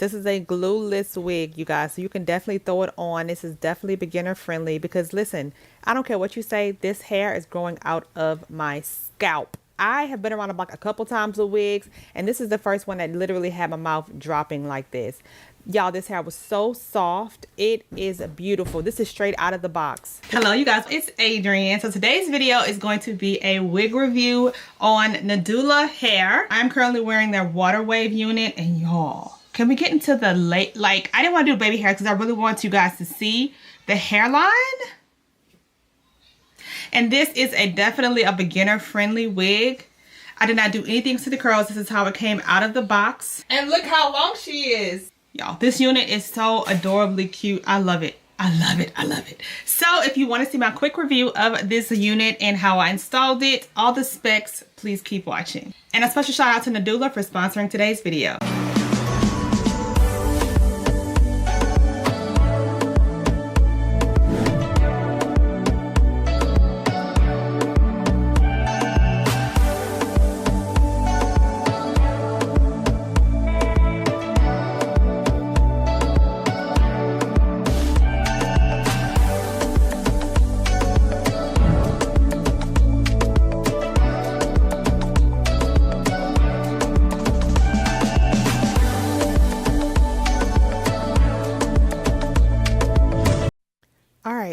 This is a glueless wig, you guys, so you can definitely throw it on. This is definitely beginner friendly because listen, I don't care what you say, this hair is growing out of my scalp. I have been around the block a couple times with wigs, and this is the first one that literally had my mouth dropping like this. Y'all, this hair was so soft. It is beautiful. This is straight out of the box. Hello, you guys. It's Adrienne. So today's video is going to be a wig review on Nadula Hair. I'm currently wearing their water wave unit, and y'all, can we get into the late, like, I didn't want to do baby hair because I really want you guys to see the hairline. And this is definitely a beginner friendly wig. I did not do anything to the curls. This is how it came out of the box. And look how long she is. Y'all, this unit is so adorably cute. I love it. I love it. I love it. So if you want to see my quick review of this unit and how I installed it, all the specs, please keep watching. And a special shout out to Nadula for sponsoring today's video.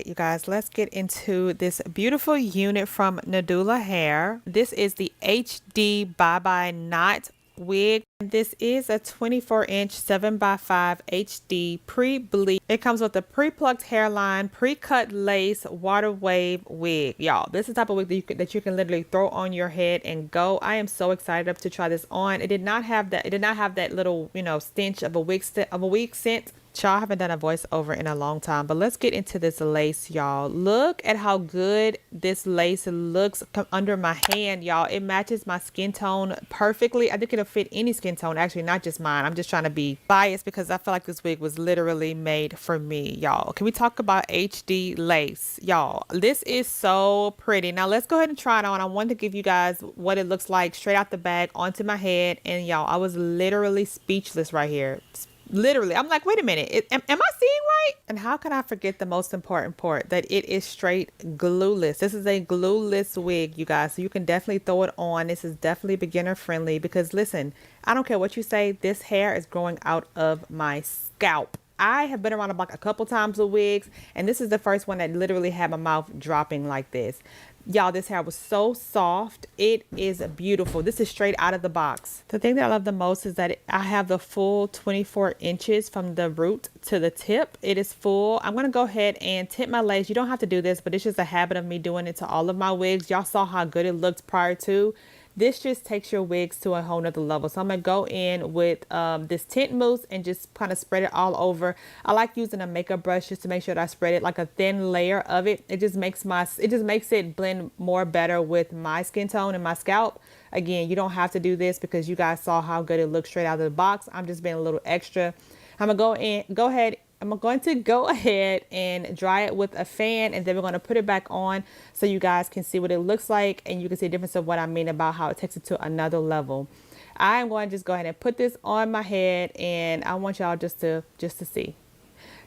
You guys, let's get into this beautiful unit from Nadula Hair. This is the HD Bye Knot wig. This is a 24-inch 7x5 HD pre-bleached. It comes with a pre-plucked hairline, pre-cut lace water wave wig. Y'all, this is the type of wig that you can literally throw on your head and go. I am so excited to try this on. It did not have that little, you know, stench of a wig scent. Y'all, I haven't done a voiceover in a long time, but let's get into this lace, y'all. Look at how good this lace looks under my hand, y'all. It matches my skin tone perfectly. I think it'll fit any skin tone, actually, not just mine. I'm just trying to be biased because I feel like this wig was literally made for me, y'all. Can we talk about HD lace, y'all? This is so pretty. Now let's go ahead and try it on. I wanted to give you guys what it looks like straight out the bag onto my head, and y'all, I was literally speechless right here. Literally, I'm like, wait a minute, am I seeing right? And how can I forget the most important part, that it is straight glueless. This is a glueless wig, you guys, so you can definitely throw it on. This is definitely beginner friendly because listen, I don't care what you say, this hair is growing out of my scalp. I have been around the block a couple times with wigs, and this is the first one that literally had my mouth dropping like this. Y'all, this hair was so soft. It is beautiful. This is straight out of the box. The thing that I love the most is that I have the full 24 inches from the root to the tip. It is full. I'm going to go ahead and tint my lace. You don't have to do this, but it's just a habit of me doing it to all of my wigs. Y'all saw how good it looked prior to. This just takes your wigs to a whole nother level. So I'm going to go in with this tint mousse and just kind of spread it all over. I like using a makeup brush just to make sure that I spread it like a thin layer of it. It just makes it blend more better with my skin tone and my scalp. Again, you don't have to do this because you guys saw how good it looked straight out of the box. I'm just being a little extra. I'm going to go ahead and dry it with a fan, and then we're going to put it back on so you guys can see what it looks like and you can see the difference of what I mean about how it takes it to another level. I'm going to just go ahead and put this on my head, and I want y'all just to see.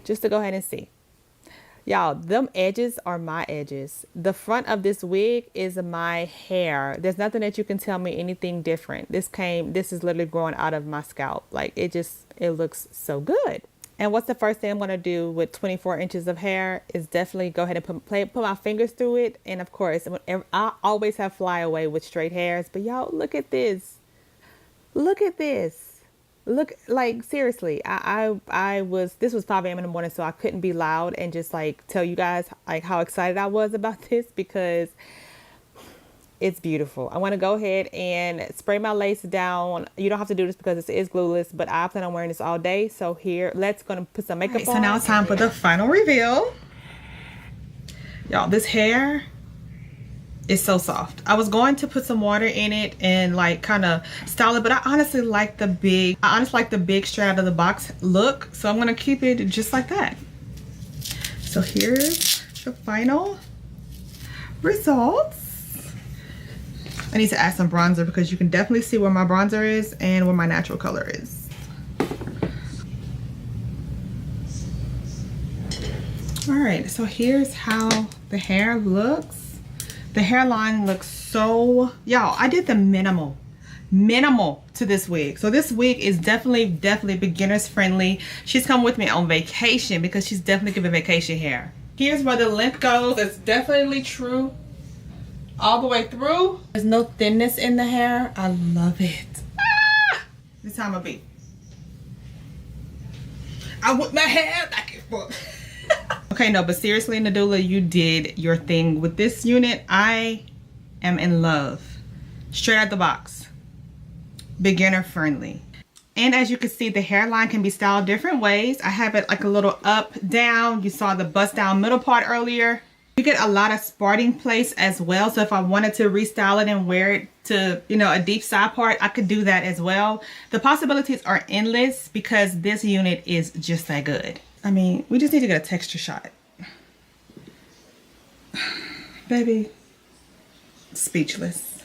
Just to go ahead and see. Y'all, them edges are my edges. The front of this wig is my hair. There's nothing that you can tell me anything different. This is literally growing out of my scalp. Like, it looks so good. And what's the first thing I'm going to do with 24 inches of hair is definitely go ahead and put my fingers through it. And of course, I always have flyaway with straight hairs. But y'all, look at this. Look at this. Look, like, seriously, this was 5 a.m. in the morning, so I couldn't be loud and just like tell you guys like how excited I was about this because it's beautiful. I want to go ahead and spray my lace down. You don't have to do this because this is glueless, but I plan on wearing this all day. So here, let's gonna put some makeup on. So now it's time for the final reveal. Y'all, this hair is so soft. I was going to put some water in it and like kind of style it, but I honestly like the big straight out of the box look. So I'm gonna keep it just like that. So here's the final results. I need to add some bronzer because you can definitely see where my bronzer is and where my natural color is. All right, so here's how the hair looks. The hairline looks so, y'all, I did the minimal to this wig. So this wig is definitely beginners friendly. She's come with me on vacation because she's definitely giving vacation hair. Here's where the length goes. It's definitely true all the way through. There's no thinness in the hair. I love it. Ah! This time I'll be. I whip my hair back and forth. Okay, no, but seriously, Nadula, you did your thing with this unit. I am in love. Straight out the box. Beginner friendly. And as you can see, the hairline can be styled different ways. I have it like a little up, down. You saw the bust down middle part earlier. You get a lot of sparting place as well. So if I wanted to restyle it and wear it to, you know, a deep side part, I could do that as well. The possibilities are endless because this unit is just that good. I mean, we just need to get a texture shot. Baby, speechless.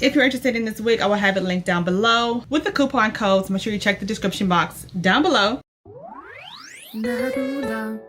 If you're interested in this wig, I will have it linked down below with the coupon codes. Make sure you check the description box down below. Nadula.